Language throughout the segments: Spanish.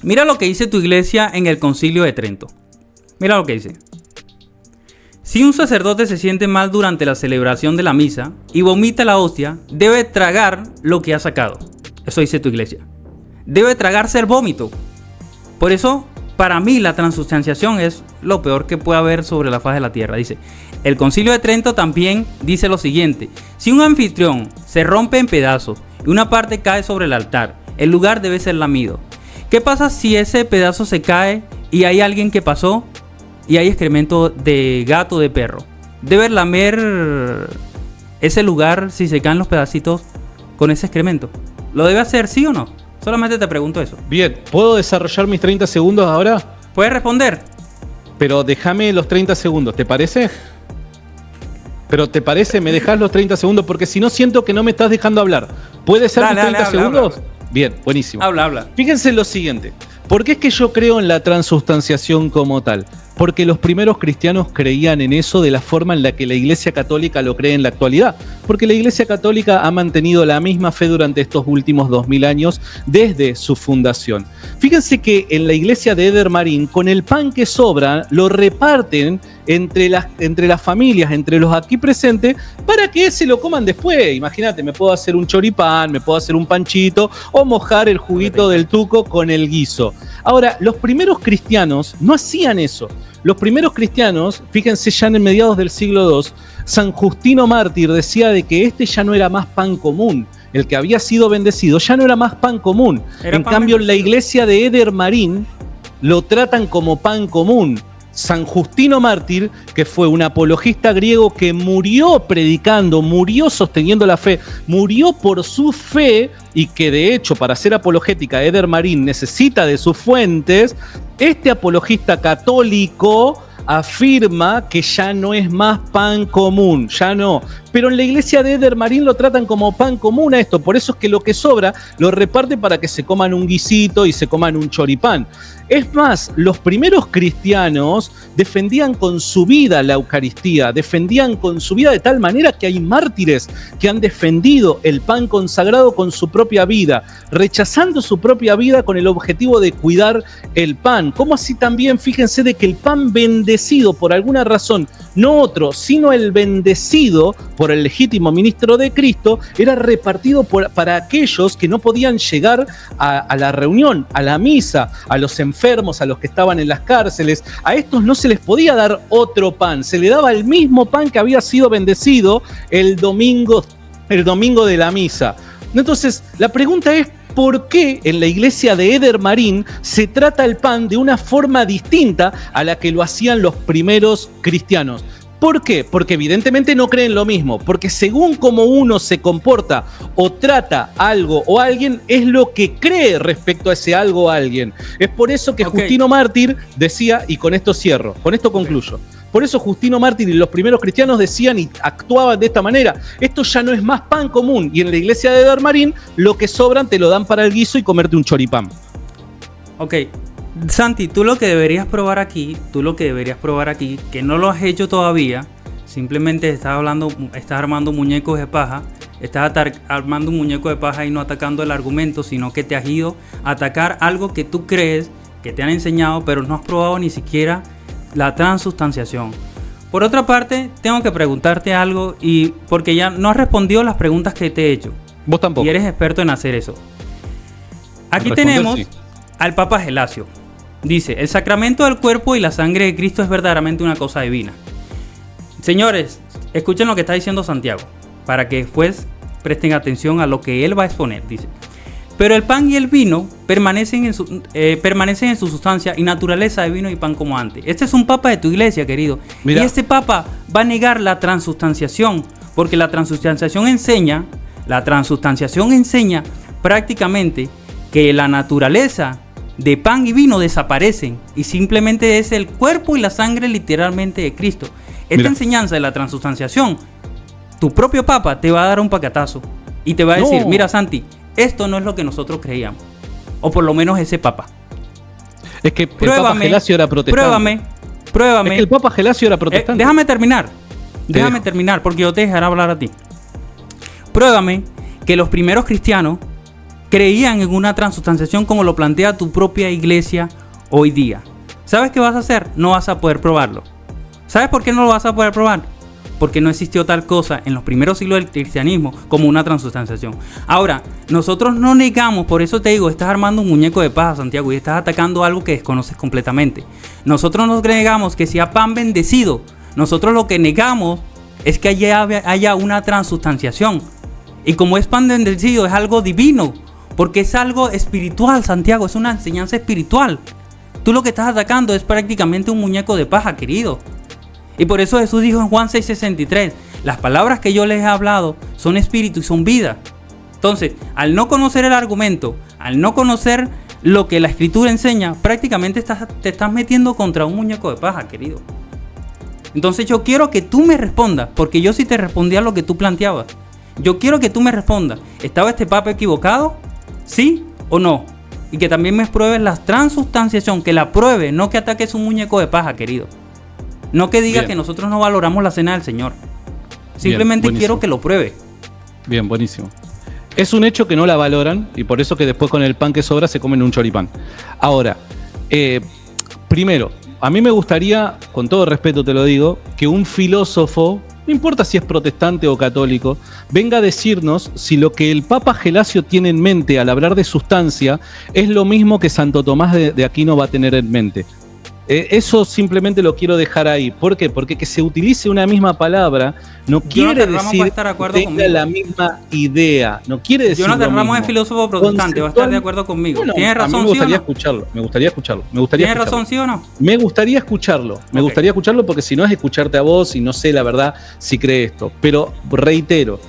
Mira lo que dice tu iglesia en el Concilio de Trento. Mira lo que dice. Si un sacerdote se siente mal durante la celebración de la misa y vomita la hostia, debe tragar lo que ha sacado. Eso dice tu iglesia. Debe tragarse el vómito. Por eso, para mí, la transustanciación es lo peor que puede haber sobre la faz de la tierra. Dice, el Concilio de Trento también dice lo siguiente. Si un anfitrión se rompe en pedazos y una parte cae sobre el altar, el lugar debe ser lamido. ¿Qué pasa si ese pedazo se cae y hay alguien que pasó y hay excremento de gato o de perro? ¿Debe lamer ese lugar si se caen los pedacitos con ese excremento? ¿Lo debe hacer, sí o no? Solamente te pregunto eso. Bien, ¿puedo desarrollar mis 30 segundos ahora? ¿Puedes responder? Pero déjame los 30 segundos, ¿te parece? ¿Pero te parece? ¿Me dejás los 30 segundos? Porque si no siento que no me estás dejando hablar. ¿Puede ser mis 30 segundos? Habla. Bien, buenísimo. Habla. Fíjense lo siguiente. ¿Por qué es que yo creo en la transustanciación como tal? Porque los primeros cristianos creían en eso de la forma en la que la Iglesia Católica lo cree en la actualidad. Porque la Iglesia Católica ha mantenido la misma fe durante estos últimos 2000 años desde su fundación. Fíjense que en la iglesia de Eder Marín, con el pan que sobra, lo reparten entre las familias, entre los aquí presentes, para que se lo coman después. Imagínate, me puedo hacer un choripán, me puedo hacer un panchito o mojar el juguito del tuco con el guiso. Ahora, los primeros cristianos no hacían eso. Los primeros cristianos, fíjense ya en mediados del siglo II, San Justino Mártir decía de que este ya no era más pan común. El que había sido bendecido ya no era más pan común. En cambio, en la iglesia de Eder Marín lo tratan como pan común. San Justino Mártir, que fue un apologista griego que murió predicando, murió sosteniendo la fe, murió por su fe y que de hecho para ser apologética Eder Marín necesita de sus fuentes, este apologista católico afirma que ya no es más pan común, ya no. Pero en la iglesia de Eder Marín lo tratan como pan común a esto, por eso es que lo que sobra lo reparte para que se coman un guisito y se coman un choripán. Es más, los primeros cristianos defendían con su vida la Eucaristía, defendían con su vida de tal manera que hay mártires que han defendido el pan consagrado con su propia vida, rechazando su propia vida con el objetivo de cuidar el pan. Como así también, fíjense de que el pan bendecido por alguna razón, no otro, sino el bendecido por el legítimo ministro de Cristo, era repartido para aquellos que no podían llegar a la reunión, a la misa, a los enfermos, a los que estaban en las cárceles. A estos no se les podía dar otro pan, se le daba el mismo pan que había sido bendecido el domingo de la misa. Entonces, la pregunta es, ¿por qué en la iglesia de Eder Marín se trata el pan de una forma distinta a la que lo hacían los primeros cristianos? ¿Por qué? Porque evidentemente no creen lo mismo, porque según cómo uno se comporta o trata algo o a alguien, es lo que cree respecto a ese algo o a alguien. Es por eso que Justino Mártir decía, y con esto cierro, con esto concluyo, por eso Justino Mártir y los primeros cristianos decían y actuaban de esta manera: esto ya no es más pan común, y en la iglesia de Eder Marín lo que sobran te lo dan para el guiso y comerte un choripán. Ok. Santi, tú lo que deberías probar aquí, que no lo has hecho todavía, simplemente estás armando muñecos de paja, armando un muñeco de paja y no atacando el argumento, sino que te has ido a atacar algo que tú crees que te han enseñado, pero no has probado ni siquiera la transustanciación. Por otra parte, tengo que preguntarte algo, y porque ya no has respondido las preguntas que te he hecho. Vos tampoco. Y eres experto en hacer eso. Aquí tenemos al Papa Gelasio. Dice, el sacramento del cuerpo y la sangre de Cristo es verdaderamente una cosa divina. Señores, escuchen lo que está diciendo Santiago, para que después presten atención a lo que él va a exponer. Dice, pero el pan y el vino permanecen en su sustancia y naturaleza de vino y pan como antes. Este es un papa de tu iglesia, querido. Mira. Y este papa va a negar la transustanciación, porque la transustanciación enseña prácticamente que la naturaleza de pan y vino desaparecen y simplemente es el cuerpo y la sangre literalmente de Cristo. Esta enseñanza de la transustanciación, tu propio papa te va a dar un paquetazo y te va a decir, mira Santi, esto no es lo que nosotros creíamos, o por lo menos ese papa. Es que el Papa Gelasio era protestante. Pruébame. Es que el Papa Gelasio era protestante. Déjame terminar, porque yo te dejaré hablar a ti. Pruébame que los primeros cristianos creían en una transubstanciación como lo plantea tu propia iglesia hoy día. ¿Sabes qué vas a hacer? No vas a poder probarlo. ¿Sabes por qué no lo vas a poder probar? Porque no existió tal cosa en los primeros siglos del cristianismo como una transubstanciación. Ahora, nosotros no negamos, por eso te digo, estás armando un muñeco de paja, Santiago, y estás atacando algo que desconoces completamente. Nosotros no negamos que sea pan bendecido. Nosotros lo que negamos es que haya una transubstanciación. Y como es pan bendecido, es algo divino, porque es algo espiritual, Santiago, es una enseñanza espiritual. Tú lo que estás atacando es prácticamente un muñeco de paja, querido. Y por eso Jesús dijo en Juan 6:63, las palabras que yo les he hablado son espíritu y son vida. Entonces, al no conocer el argumento, al no conocer lo que la escritura enseña, prácticamente te estás metiendo contra un muñeco de paja, querido. Entonces yo quiero que tú me respondas, porque yo sí te respondí a lo que tú planteabas. Yo quiero que tú me respondas, ¿estaba este papa equivocado? ¿Sí o no? Y que también me pruebes la transubstanciación, que la pruebe, no que ataques un muñeco de paja, querido. No que diga que nosotros no valoramos la cena del Señor. Simplemente quiero que lo pruebe. Bien, buenísimo. Es un hecho que no la valoran y por eso que después con el pan que sobra se comen un choripán. Ahora, primero, a mí me gustaría, con todo respeto te lo digo, que un filósofo, no importa si es protestante o católico, venga a decirnos si lo que el Papa Gelasio tiene en mente al hablar de sustancia es lo mismo que Santo Tomás de Aquino va a tener en mente. Eso simplemente lo quiero dejar ahí. ¿Por qué? Porque que se utilice una misma palabra no quiere decir que tenga la misma idea. No quiere decir Jonathan Ramos es filósofo protestante, va a estar de acuerdo conmigo. Bueno, ¿Tiene razón, me gustaría sí o no? escucharlo. ¿Tiene razón, sí o no? Me gustaría escucharlo. Me gustaría escucharlo porque si no es escucharte a vos y no sé la verdad si cree esto. Pero reitero,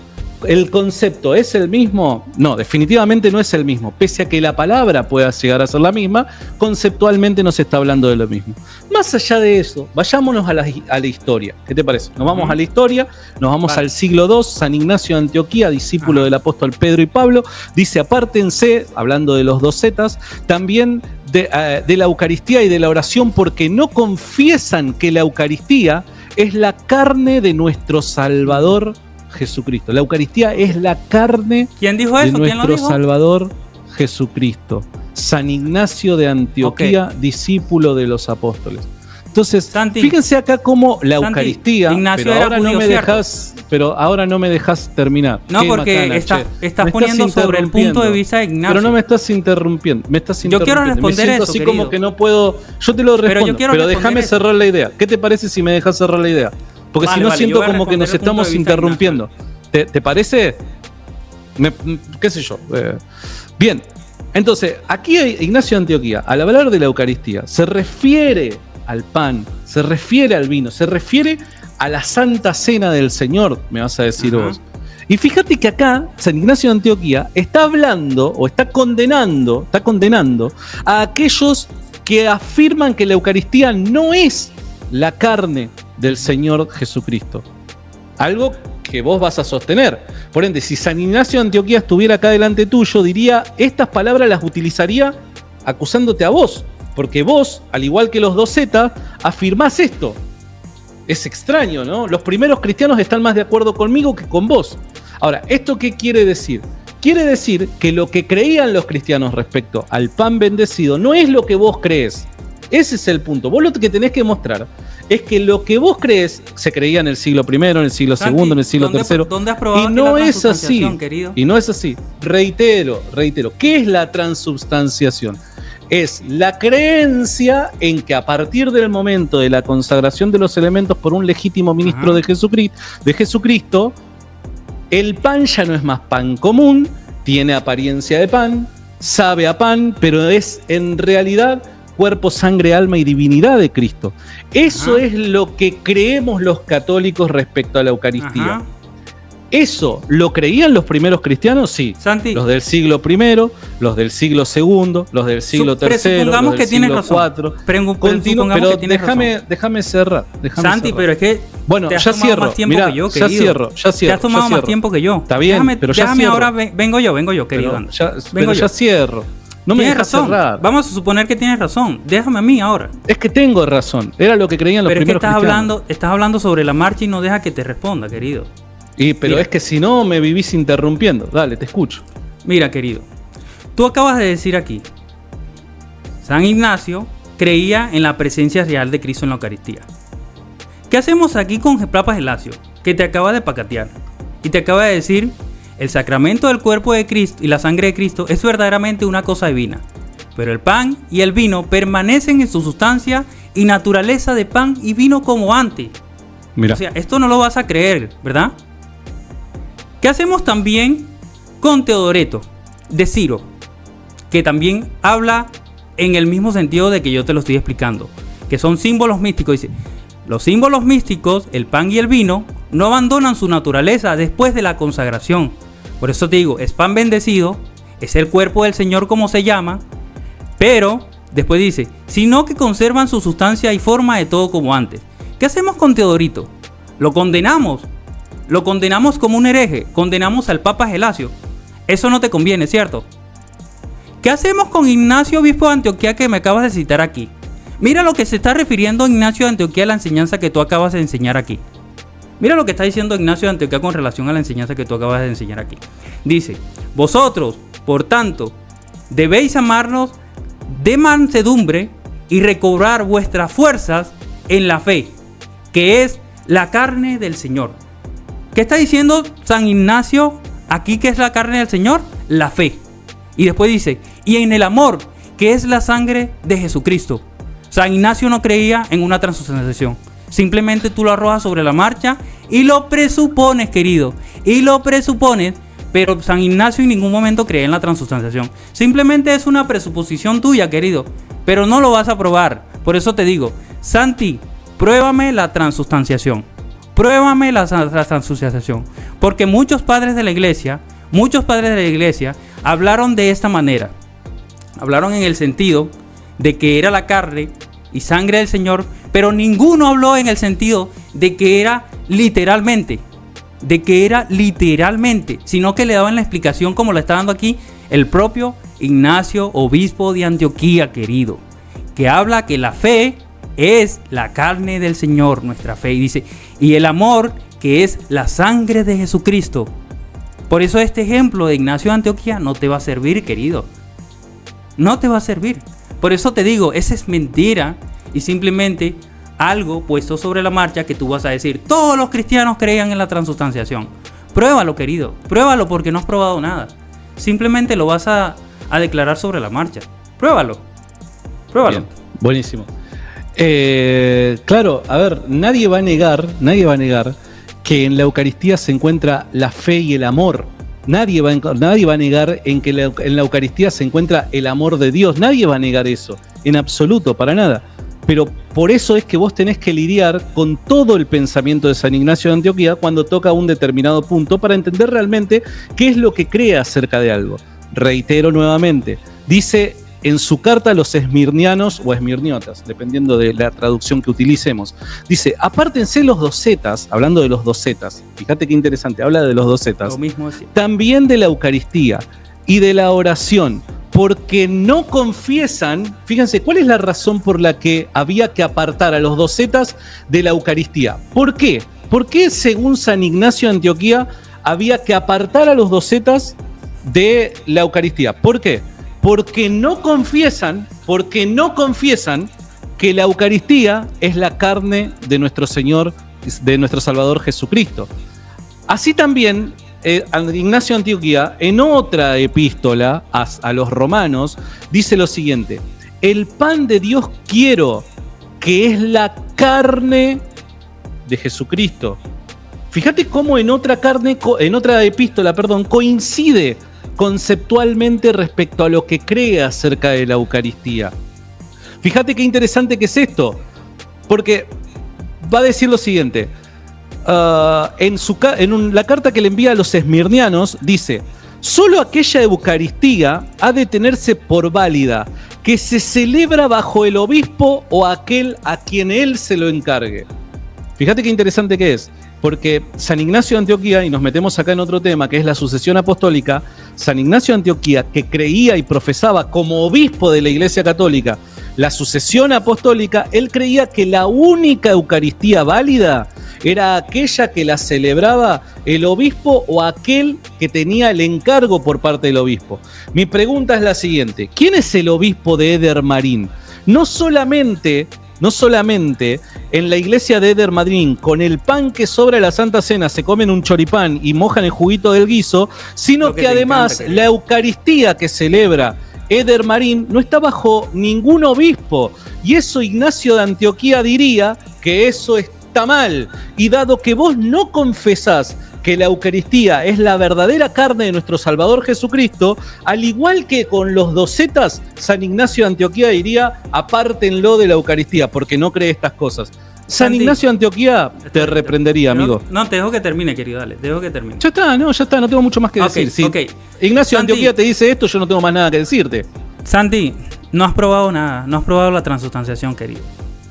¿el concepto es el mismo? No, definitivamente no es el mismo. Pese a que la palabra pueda llegar a ser la misma, conceptualmente no se está hablando de lo mismo. Más allá de eso, vayámonos a la historia. ¿Qué te parece? Nos vamos a la historia, nos vamos al siglo II. San Ignacio de Antioquía, discípulo del apóstol Pedro y Pablo, dice: apártense, hablando de los docetas, también de la Eucaristía y de la oración, porque no confiesan que la Eucaristía es la carne de nuestro Salvador Jesucristo. La Eucaristía es la carne de nuestro Salvador Jesucristo. San Ignacio de Antioquía, discípulo de los apóstoles. Entonces, Santi, fíjense acá cómo la Eucaristía, pero ahora no me dejas terminar. No, porque estás poniendo sobre el punto de vista de Ignacio. Pero no me estás interrumpiendo. Yo quiero responder eso, así como que no puedo. Yo te lo respondo, pero déjame cerrar la idea. ¿Qué te parece si me dejas cerrar la idea? Porque si no siento como que nos estamos interrumpiendo. ¿Te parece? ¿Qué sé yo? Bien, entonces, aquí Ignacio de Antioquía, al hablar de la Eucaristía, se refiere al pan, se refiere al vino, se refiere a la Santa Cena del Señor, me vas a decir vos. Y fíjate que acá San Ignacio de Antioquía está hablando o está condenando a aquellos que afirman que la Eucaristía no es la carne del Señor Jesucristo. Algo que vos vas a sostener. Por ende, si San Ignacio de Antioquía estuviera acá delante tuyo, diría, estas palabras las utilizaría acusándote a vos, porque vos, al igual que los docetas, afirmás esto. Es extraño, ¿no? Los primeros cristianos están más de acuerdo conmigo que con vos. Ahora, ¿esto qué quiere decir? Quiere decir que lo que creían los cristianos respecto al pan bendecido no es lo que vos crees. Ese es el punto. Vos lo que tenés que mostrar es que lo que vos crees se creía en el siglo I, en el siglo II, en el siglo III. ¿Dónde has probado y no es así, querido? Y no es así. Reitero. ¿Qué es la transubstanciación? Es la creencia en que a partir del momento de la consagración de los elementos por un legítimo ministro de Jesucristo, el pan ya no es más pan común, tiene apariencia de pan, sabe a pan, pero es en realidad cuerpo, sangre, alma y divinidad de Cristo. Eso es lo que creemos los católicos respecto a la Eucaristía. ¿Eso lo creían los primeros cristianos? Sí. Santi, los del siglo I, los del siglo II, los del siglo III, presupongamos los del que tienes siglo razón. Pero déjame cerrar. Santi, pero es que bueno, te has ya tomado cierro. más tiempo Mirá, que yo, ya cierro. Te has tomado más tiempo que yo. Está bien, pero ya déjame cierro. ahora, vengo yo, querido. Ya cierro. No me dejas cerrar. Vamos a suponer que tienes razón. Déjame a mí ahora. Es que tengo razón. Era lo que creían los primeros cristianos. Estás hablando sobre la marcha y no deja que te responda, querido. Pero mira, es que si no me vivís interrumpiendo. Dale, te escucho. Mira, querido. Tú acabas de decir aquí, San Ignacio creía en la presencia real de Cristo en la Eucaristía. ¿Qué hacemos aquí con Papa Gelasio, que te acaba de pacatear y te acaba de decir, el sacramento del cuerpo de Cristo y la sangre de Cristo es verdaderamente una cosa divina, pero el pan y el vino permanecen en su sustancia y naturaleza de pan y vino como antes? Mira. O sea, esto no lo vas a creer, ¿verdad? ¿Qué hacemos también con Teodoreto de Ciro, que también habla en el mismo sentido de que yo te lo estoy explicando, que son símbolos místicos? Dice, los símbolos místicos, el pan y el vino, no abandonan su naturaleza después de la consagración. Por eso te digo, es pan bendecido, es el cuerpo del Señor como se llama, pero después dice, sino que conservan su sustancia y forma de todo como antes. ¿Qué hacemos con Teodorito? Lo condenamos como un hereje, condenamos al Papa Gelasio. Eso no te conviene, ¿cierto? ¿Qué hacemos con Ignacio, obispo de Antioquía, que me acabas de citar aquí? Mira lo que se está refiriendo Ignacio de Antioquía a la enseñanza que tú acabas de enseñar aquí. Mira lo que está diciendo Ignacio de Antioquía con relación a la enseñanza que tú acabas de enseñar aquí. Dice, vosotros, por tanto, debéis amarnos de mansedumbre y recobrar vuestras fuerzas en la fe, que es la carne del Señor. ¿Qué está diciendo San Ignacio aquí, que es la carne del Señor? La fe. Y después dice, y en el amor, que es la sangre de Jesucristo. San Ignacio no creía en una transustanciación. Simplemente tú lo arrojas sobre la marcha y lo presupones, querido. Y lo presupones, pero San Ignacio en ningún momento creía en la transustanciación. Simplemente es una presuposición tuya, querido. Pero no lo vas a probar. Por eso te digo, Santi, pruébame la transustanciación. Pruébame la transustanciación. Porque muchos padres de la iglesia hablaron de esta manera. Hablaron en el sentido de que era la carne y sangre del Señor, pero ninguno habló en el sentido de que era literalmente, sino que le daban la explicación como la está dando aquí el propio Ignacio, obispo de Antioquía, querido, que habla que la fe es la carne del Señor, nuestra fe, y dice, y el amor, que es la sangre de Jesucristo. Por eso este ejemplo de Ignacio de Antioquía no te va a servir, querido. No te va a servir. Por eso te digo, esa es mentira y simplemente algo puesto sobre la marcha que tú vas a decir, todos los cristianos creían en la transustanciación. Pruébalo, querido. Pruébalo, porque no has probado nada. Simplemente lo vas a declarar sobre la marcha. Pruébalo. Pruébalo. Bien, buenísimo. Claro, a ver, nadie va a negar que en la Eucaristía se encuentra la fe y el amor. Nadie va a negar en que en la Eucaristía se encuentra el amor de Dios. Nadie va a negar eso, en absoluto, para nada. Pero por eso es que vos tenés que lidiar con todo el pensamiento de San Ignacio de Antioquía cuando toca un determinado punto para entender realmente qué es lo que cree acerca de algo. Reitero nuevamente, dice en su carta a los esmirnianos o esmirniotas, dependiendo de la traducción que utilicemos, dice, apártense los docetas, hablando de los docetas, fíjate qué interesante, habla de los docetas, Lo mismo es. También de la Eucaristía y de la oración, porque no confiesan. Fíjense, ¿cuál es la razón por la que había que apartar a los docetas de la Eucaristía? ¿Por qué? ¿Por qué, según San Ignacio de Antioquía, había que apartar a los docetas de la Eucaristía? ¿Por qué? Porque no confiesan que la Eucaristía es la carne de nuestro Señor, de nuestro Salvador Jesucristo. Así también, Ignacio de Antioquía, en otra epístola a los romanos, dice lo siguiente: el pan de Dios quiero, que es la carne de Jesucristo. Fíjate cómo en otra epístola, coincide conceptualmente respecto a lo que cree acerca de la Eucaristía. Fíjate qué interesante que es esto, porque va a decir lo siguiente. La carta que le envía a los esmirnianos dice: solo aquella Eucaristía ha de tenerse por válida que se celebra bajo el obispo o aquel a quien él se lo encargue. Fíjate qué interesante que es, porque San Ignacio de Antioquía, y nos metemos acá en otro tema que es la sucesión apostólica, San Ignacio de Antioquía, que creía y profesaba como obispo de la Iglesia Católica la sucesión apostólica, él creía que la única Eucaristía válida era aquella que la celebraba el obispo o aquel que tenía el encargo por parte del obispo. Mi pregunta es la siguiente: ¿quién es el obispo de Eder Marín? No solamente en la iglesia de Eder Marín, con el pan que sobra de la Santa Cena, se comen un choripán y mojan el juguito del guiso, sino que además la Eucaristía que celebra Eder Marín no está bajo ningún obispo. Y eso Ignacio de Antioquía diría que eso está mal. Y dado que vos no confesás que la Eucaristía es la verdadera carne de nuestro Salvador Jesucristo, al igual que con los docetas, San Ignacio de Antioquía diría: apártenlo de la Eucaristía, porque no cree estas cosas. San Ignacio de Antioquía te reprendería, amigo. No, te dejo que termine, querido, dale, te dejo que termine. Ya está, no tengo mucho más que decir. Sí. Okay. Ignacio de Antioquía te dice esto, yo no tengo más nada que decirte. Santi, no has probado nada, no has probado la transustanciación, querido.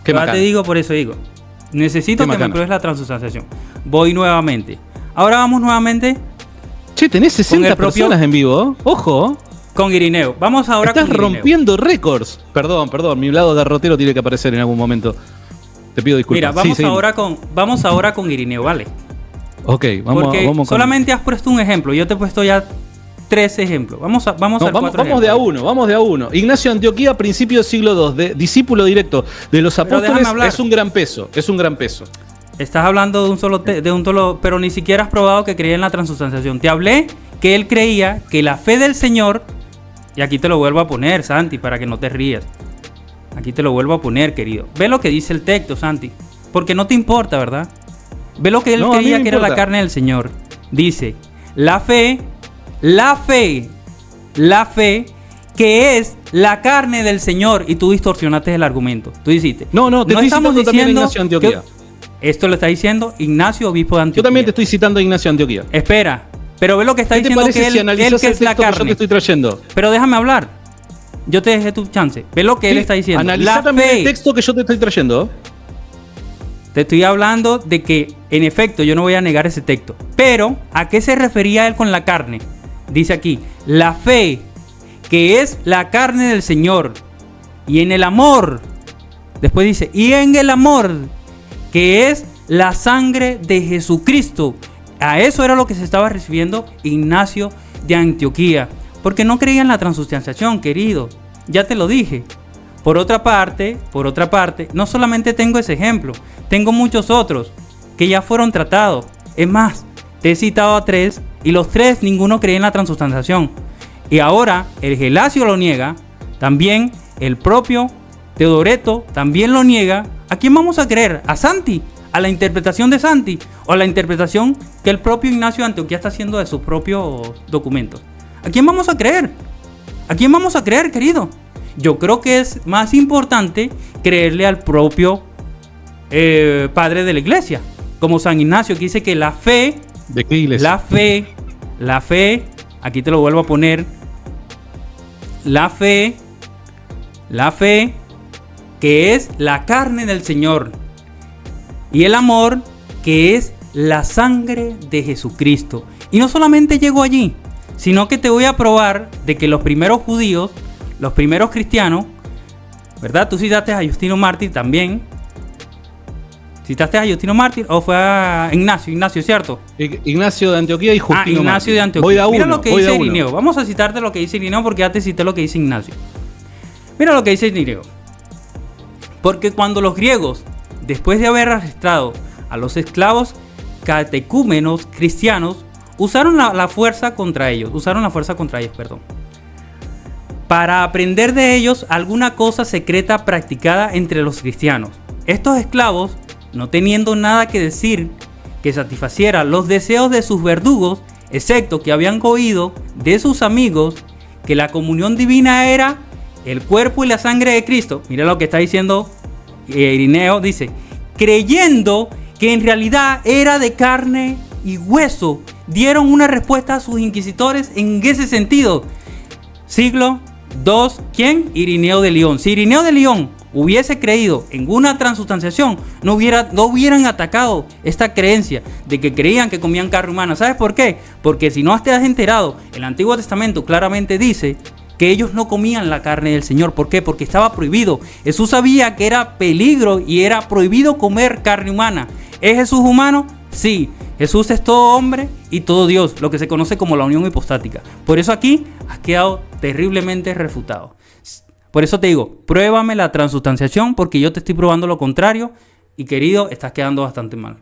Ahora te digo, por eso digo, necesito que me pruebes la transustanciación. Voy nuevamente. Ahora vamos nuevamente. Che, tenés 60 personas en vivo, ojo. Con Irineo. Vamos ahora con Irineo. Estás rompiendo récords. Perdón, mi lado derrotero tiene que aparecer en algún momento. Te pido disculpas. Mira, vamos ahora con Irineo, ¿vale? Ok, vamos solamente has puesto un ejemplo. Yo te he puesto ya 3 ejemplos. Vamos al 4 ejemplos. Vamos de a uno. Ignacio de Antioquía, principio del siglo II, discípulo directo de los apóstoles, es un gran peso. Estás hablando de un solo, pero ni siquiera has probado que creía en la transustanciación. Te hablé que él creía que la fe del Señor, y aquí te lo vuelvo a poner, Santi, para que no te rías. Aquí te lo vuelvo a poner, querido. Ve lo que dice el texto, Santi, porque no te importa, ¿verdad? Ve lo que él creía que era la carne del Señor. Dice: la fe que es la carne del Señor. Y tú distorsionaste el argumento. Tú dijiste: no estoy citando también a Ignacio de Antioquía. Esto lo está diciendo Ignacio, obispo de Antioquía. Yo también te estoy citando a Ignacio de Antioquía. Espera, pero ve lo que está diciendo, que él que es la carne. Que yo te estoy trayendo. Pero déjame hablar. Yo te dejé tu chance. Ve lo que él está diciendo. Analiza también el texto que yo te estoy trayendo. Te estoy hablando de que, en efecto, yo no voy a negar ese texto. Pero, ¿a qué se refería él con la carne? Dice aquí: la fe, que es la carne del Señor, y en el amor. Después dice: y en el amor, que es la sangre de Jesucristo. A eso era lo que se estaba refiriendo Ignacio de Antioquía, porque no creía en la transustanciación, querido. Ya te lo dije. Por otra parte, no solamente tengo ese ejemplo, tengo muchos otros que ya fueron tratados. Es más, te he citado a 3 y los 3 ninguno creía en la transustanciación. Y ahora el Gelasio lo niega, también el propio Teodoreto también lo niega. ¿A quién vamos a creer? ¿A Santi? ¿A la interpretación de Santi? ¿O a la interpretación que el propio Ignacio de Antioquía está haciendo de sus propios documentos? ¿A quién vamos a creer? ¿A quién vamos a creer, querido? Yo creo que es más importante creerle al propio padre de la iglesia, como San Ignacio, que dice que la fe... ¿De qué iglesia? La fe, aquí te lo vuelvo a poner. La fe, que es la carne del Señor, y el amor, que es la sangre de Jesucristo. Y no solamente llego allí, sino que te voy a probar de que los primeros judíos, los primeros cristianos, ¿verdad? Tú citaste a Justino Mártir también. ¿Citaste a Justino Mártir o fue a Ignacio, cierto? Ignacio de Antioquía y Justino Ignacio de Antioquía. Voy a uno, mira lo que dice Irineo. Vamos a citarte lo que dice Irineo, porque ya te cité lo que dice Ignacio. Mira lo que dice Irineo. Porque cuando los griegos, después de haber arrestado a los esclavos catecúmenos cristianos, usaron la fuerza contra ellos, para aprender de ellos alguna cosa secreta practicada entre los cristianos. Estos esclavos, no teniendo nada que decir que satisfaciera los deseos de sus verdugos, excepto que habían oído de sus amigos que la comunión divina era el cuerpo y la sangre de Cristo. Mira lo que está diciendo Irineo, dice: creyendo que en realidad era de carne y hueso, dieron una respuesta a sus inquisitores en ese sentido. Siglo II, ¿quién? Irineo de León. Si Irineo de León hubiese creído en una transustanciación, no hubieran atacado esta creencia de que creían que comían carne humana. ¿Sabes por qué? Porque si no te has enterado, el Antiguo Testamento claramente dice que ellos no comían la carne del Señor. ¿Por qué? Porque estaba prohibido. Jesús sabía que era peligro y era prohibido comer carne humana. ¿Es Jesús humano? Sí. Jesús es todo hombre y todo Dios, lo que se conoce como la unión hipostática. Por eso aquí has quedado terriblemente refutado. Por eso te digo, pruébame la transustanciación porque yo te estoy probando lo contrario y querido, estás quedando bastante mal.